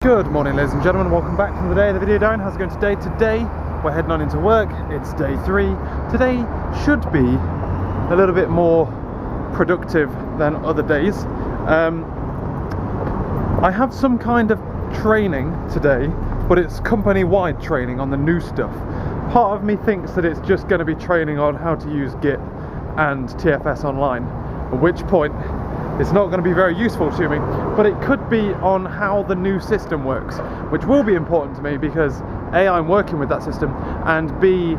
Good morning, ladies and gentlemen, welcome back to the day of the video down. How's it going today? Today we're heading on into work. It's day 3. Today should be a little bit more productive than other days. I have some kind of training today, but it's company-wide training on the new stuff. Part of me thinks that it's just going to be training on how to use Git and TFS online, at which point it's not going to be very useful to me, but it could be on how the new system works, which will be important to me because A, I'm working with that system, and B,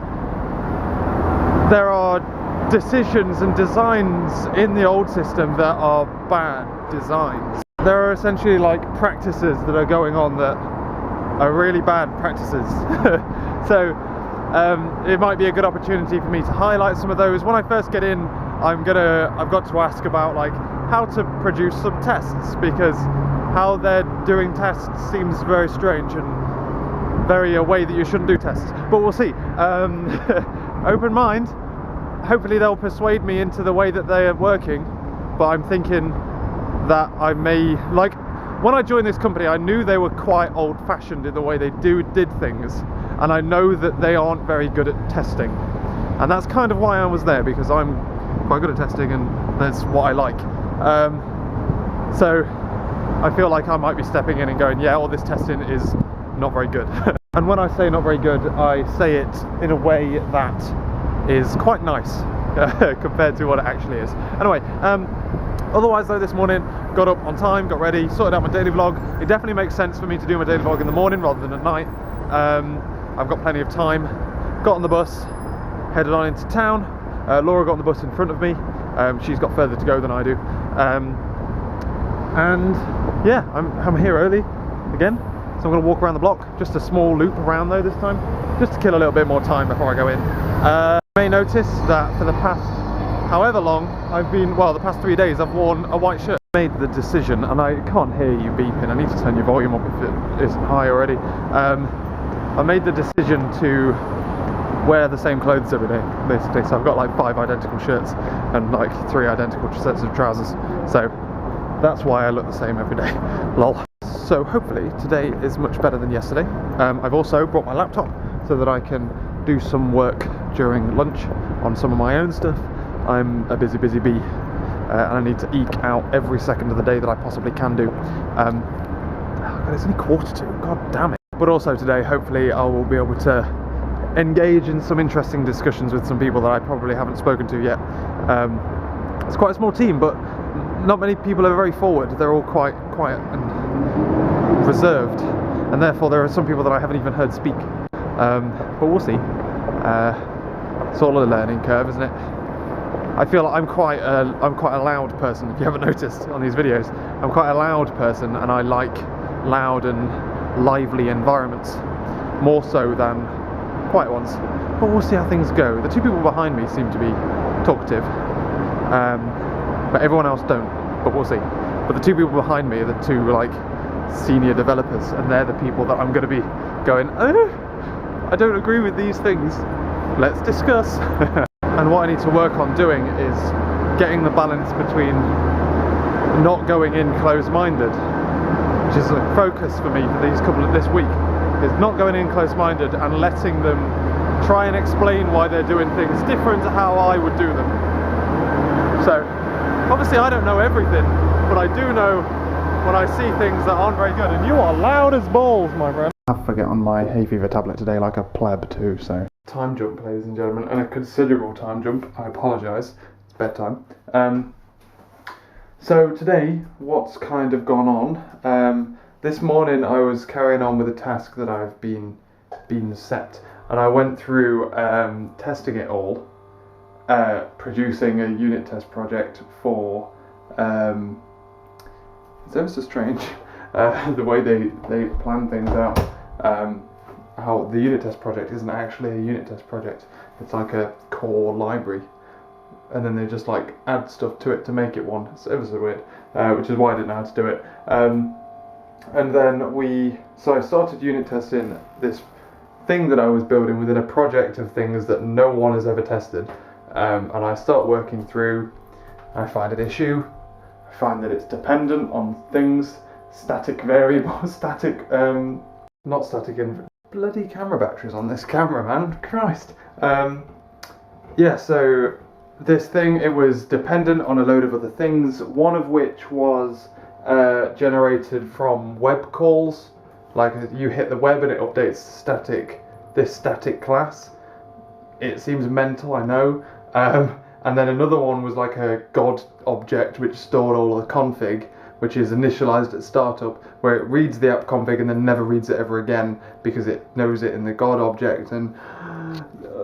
there are decisions and designs in the old system that are bad designs. There are essentially like practices that are going on that are really bad practices. So it might be a good opportunity for me to highlight some of those. When I first get in, I've got to ask about like how to produce some tests, because how they're doing tests seems very strange and very a way that you shouldn't do tests, but we'll see. Open mind. Hopefully they'll persuade me into the way that they are working, but I'm thinking that I may, like, when I joined this company I knew they were quite old-fashioned in the way they did things, and I know that they aren't very good at testing, and that's kind of why I was there, because I'm quite good at testing and that's what I like. So I feel like I might be stepping in and going, yeah, all this testing is not very good. And when I say not very good, I say it in a way that is quite nice compared to what it actually is. Anyway, otherwise though, this morning got up on time, got ready, sorted out my daily vlog. It definitely makes sense for me to do my daily vlog in the morning rather than at night. I've got plenty of time. Got on the bus, headed on into town. Laura got on the bus in front of me. She's got further to go than I do. And yeah, I'm here early again, so I'm going to walk around the block, just a small loop around though this time, just to kill a little bit more time before I go in. You may notice that for the past however long I've been, well, the past 3 days I've worn a white shirt. I made the decision, and I can't hear you beeping, I need to turn your volume up if it isn't high already. I made the decision to wear the same clothes every day, basically. So I've got like 5 identical shirts and like 3 identical sets of trousers. So that's why I look the same every day. Lol. So hopefully today is much better than yesterday. I've also brought my laptop so that I can do some work during lunch on some of my own stuff. I'm a busy bee, and I need to eke out every second of the day that I possibly can do. God, it's only 1:45. God damn it. But also today, hopefully I will be able to engage in some interesting discussions with some people that I probably haven't spoken to yet. It's quite a small team, but not many people are very forward. They're all quite quiet and reserved, and therefore there are some people that I haven't even heard speak. But we'll see. It's all a learning curve, isn't it? I feel like I'm quite a loud person, if you haven't noticed on these videos. I'm quite a loud person, and I like loud and lively environments more so than quiet ones, but we'll see how things go. The 2 people behind me seem to be talkative, but everyone else don't, but we'll see. But the 2 people behind me are the 2 like senior developers, and they're the people that I'm going to be going, I don't agree with these things, let's discuss. And what I need to work on doing is getting the balance between not going in close-minded, which is a focus for me for this week, is not going in close-minded and letting them try and explain why they're doing things different to how I would do them. So obviously I don't know everything, but I do know when I see things that aren't very good. And you are loud as balls, my friend. I have to get on my hay fever tablet today like a pleb too, so. Time jump, ladies and gentlemen, and a considerable time jump. I apologise, it's bedtime. So today, what's kind of gone on? This morning I was carrying on with a task that I've been set, and I went through testing it all, producing a unit test project for, it's ever so strange, the way they plan things out, how the unit test project isn't actually a unit test project, it's like a core library, and then they just like add stuff to it to make it one. It's ever so weird, which is why I didn't know how to do it. And then so I started unit testing this thing that I was building within a project of things that no one has ever tested. And I start working through, I find an issue, I find that it's dependent on things static variable, static, not static, bloody camera batteries on this camera, man, Christ. Yeah, so this thing, it was dependent on a load of other things, one of which was generated from web calls. Like you hit the web and it updates this static class. It seems mental, I know. And then another one was like a God object which stored all of the config, which is initialized at startup, where it reads the app config and then never reads it ever again because it knows it in the God object. And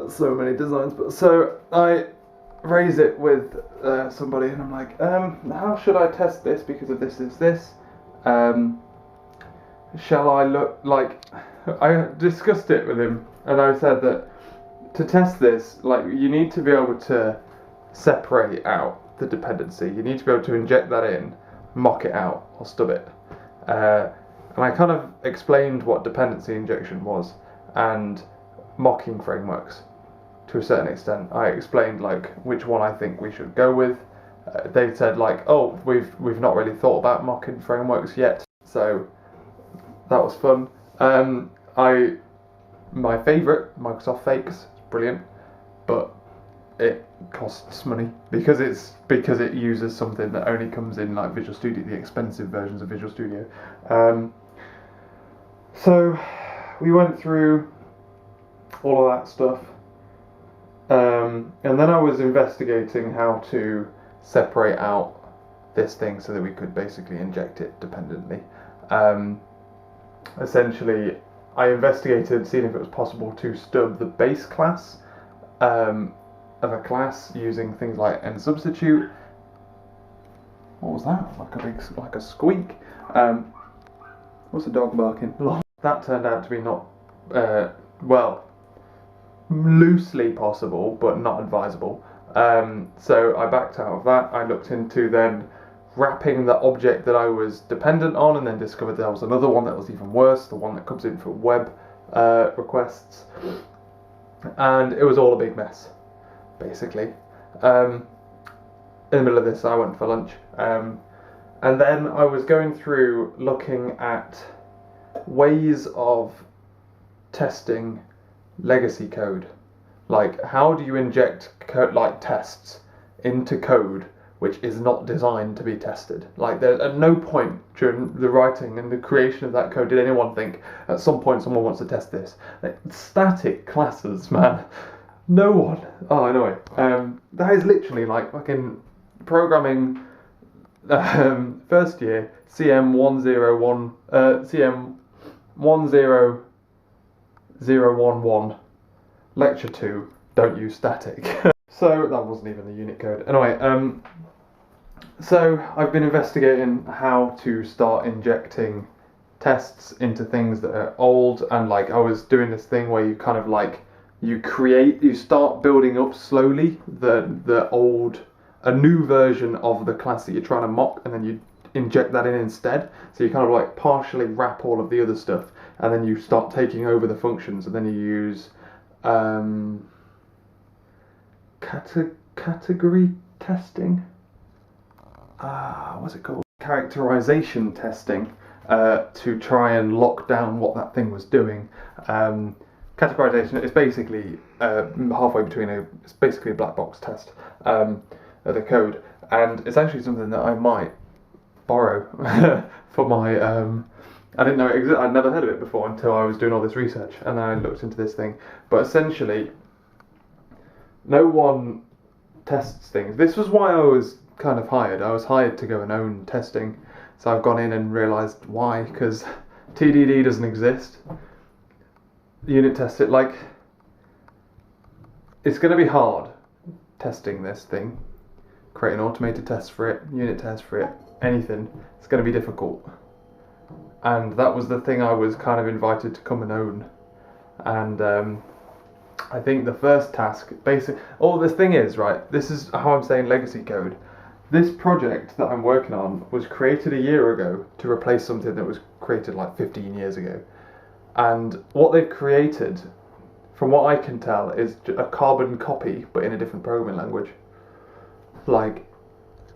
so many designs. But so I raise it with somebody and I'm like, how should I test this because of this. Shall I look like, I discussed it with him and I said that to test this, like, you need to be able to separate out the dependency. You need to be able to inject that in, mock it out, or stub it. And I kind of explained what dependency injection was and mocking frameworks to a certain extent. I explained like which one I think we should go with. They said like, oh, we've not really thought about mocking frameworks yet, so that was fun. My favourite, Microsoft Fakes, it's brilliant, but it costs money because it uses something that only comes in like Visual Studio, the expensive versions of Visual Studio. So we went through all of that stuff, and then I was investigating how to separate out this thing so that we could basically inject it dependently. Essentially, I investigated seeing if it was possible to stub the base class of a class using things like nsubstitute. What was that? Like a squeak. What's the dog barking? That turned out to be not well, loosely possible, but not advisable. So I backed out of that. I looked into then wrapping the object that I was dependent on, and then discovered there was another one that was even worse, the one that comes in for web requests, and it was all a big mess, basically. In the middle of this, I went for lunch, and then I was going through looking at ways of testing legacy code. Like, how do you inject like tests into code which is not designed to be tested? Like, there at no point during the writing and the creation of that code did anyone think at some point someone wants to test this. Like, static classes, man. No one. Oh, anyway, that is literally like fucking programming. First year CM 101 CM 10011 lecture 2. Don't use static. So that wasn't even the unit code. Anyway, so I've been investigating how to start injecting tests into things that are old, and like I was doing this thing where you kind of like you start building up slowly a new version of the class that you're trying to mock, and then you inject that in instead. So you kind of like partially wrap all of the other stuff, and then you start taking over the functions, and then you use category testing. What's it called? Characterization testing to try and lock down what that thing was doing. Categorization is basically halfway between it's basically a black box test of the code, and it's actually something that I might borrow for my. I didn't know it existed. I'd never heard of it before until I was doing all this research, and then I looked into this thing. But essentially, no one tests things. This was why I was kind of hired. I was hired to go and own testing. So I've gone in and realised why, because TDD doesn't exist. Unit test it, like, it's going to be hard testing this thing. Creating automated tests for it, unit tests for it, anything. It's going to be difficult. And that was the thing I was kind of invited to come and own. And I think the first task, basically, this thing is, right, this is how I'm saying legacy code. This project that I'm working on was created a year ago to replace something that was created like 15 years ago. And what they've created, from what I can tell, is a carbon copy, but in a different programming language. Like,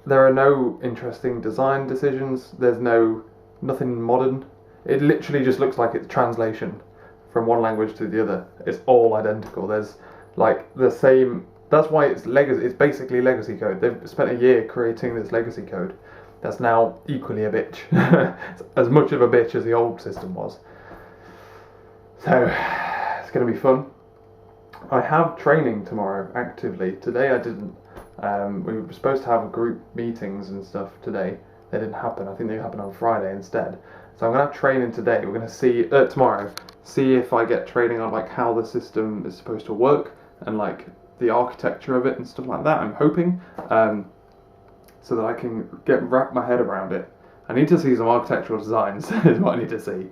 there are no interesting design decisions, there's no nothing modern. It literally just looks like it's translation from one language to the other. It's all identical. There's like the same. That's why it's legacy. It's basically legacy code. They've spent a year creating this legacy code that's now equally a bitch. As much of a bitch as the old system was. So it's going to be fun. I have training tomorrow actively. Today I didn't. We were supposed to have group meetings and stuff today. They didn't happen. I think they happened on Friday instead. So I'm going to have training today. We're going to see tomorrow. See if I get training on like how the system is supposed to work and like the architecture of it and stuff like that. I'm hoping so that I can wrap my head around it. I need to see some architectural designs is what I need to see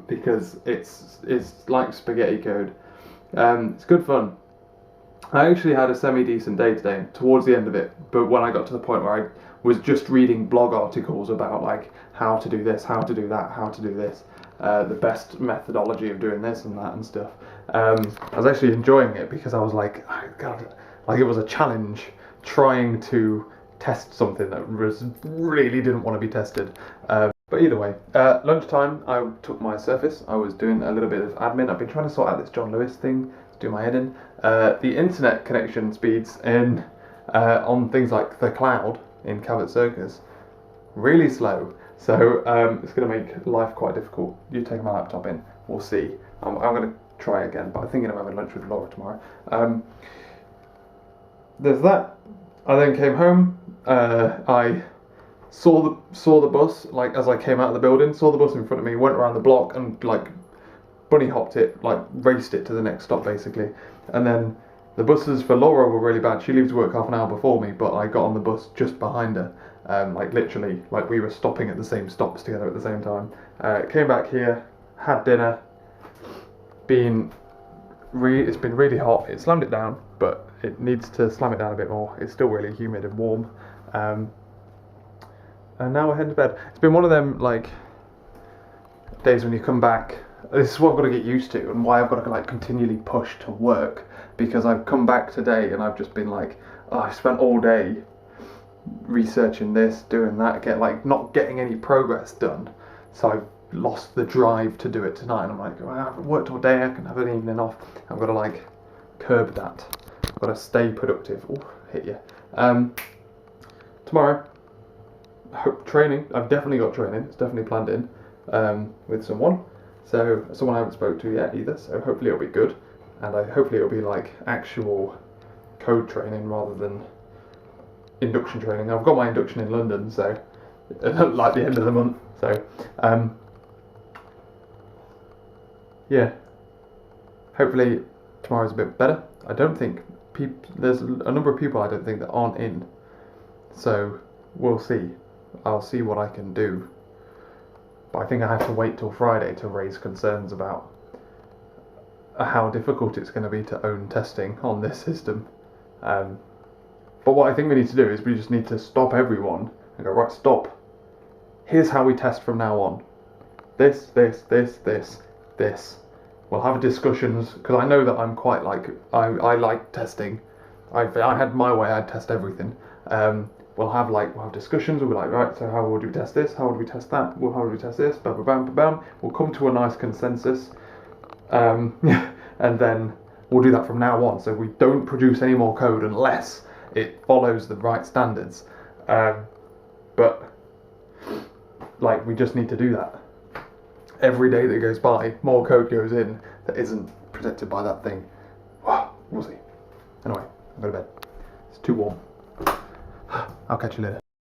because it's like spaghetti code. It's good fun. I actually had a semi-decent day today towards the end of it, but when I got to the point where I was just reading blog articles about like how to do this, how to do that, how to do this, the best methodology of doing this and that and stuff. I was actually enjoying it because I was like, oh, God, like it was a challenge trying to test something that really didn't want to be tested. But either way, lunchtime I took my Surface. I was doing a little bit of admin. I've been trying to sort out this John Lewis thing to do my head in. The internet connection speeds in on things like the cloud in Cabot Circus really slow. So it's going to make life quite difficult. You taking my laptop in, we'll see. I'm going to try again, but I'm thinking of having lunch with Laura tomorrow. There's that. I then came home. I saw the bus like as I came out of the building. Saw the bus in front of me. Went around the block and like bunny hopped it, like raced it to the next stop basically. And then the buses for Laura were really bad. She leaves work half an hour before me, but I got on the bus just behind her. Like literally, like we were stopping at the same stops together at the same time. Came back here, had dinner. It's been really hot. It slammed it down, but it needs to slam it down a bit more. It's still really humid and warm. And now we're heading to bed. It's been one of them like days when you come back. This is what I've got to get used to, and why I've got to like continually push to work, because I've come back today and I've just been like, oh, I spent all day researching this, doing that, not getting any progress done. So I've lost the drive to do it tonight. And I'm like, well, I've worked all day. I can have an evening off. I've got to like curb that. I've got to stay productive. Oh, hit you. Tomorrow, training. I've definitely got training. It's definitely planned in with someone. So someone I haven't spoke to yet either. So hopefully it'll be good, and hopefully it'll be like actual code training rather than induction training. I've got my induction in London, so like the end of the month. So yeah, hopefully tomorrow's a bit better. I don't think there's a number of people I don't think that aren't in. So we'll see. I'll see what I can do. But I think I have to wait till Friday to raise concerns about how difficult it's going to be to own testing on this system. But what I think we need to do is we just need to stop everyone and go, right, stop. Here's how we test from now on. This. We'll have discussions, because I know that I'm quite like, I like testing. I had my way, I'd test everything. We'll have discussions. We'll be like, right, so how would we test this? How would we test that? Well, how would we test this? Bam, bam, bam, bam. We'll come to a nice consensus, and then we'll do that from now on. So we don't produce any more code unless it follows the right standards. But like, we just need to do that. Every day that goes by, more code goes in that isn't protected by that thing. We'll see. Anyway, I'm going to bed. It's too warm. I'll catch you later.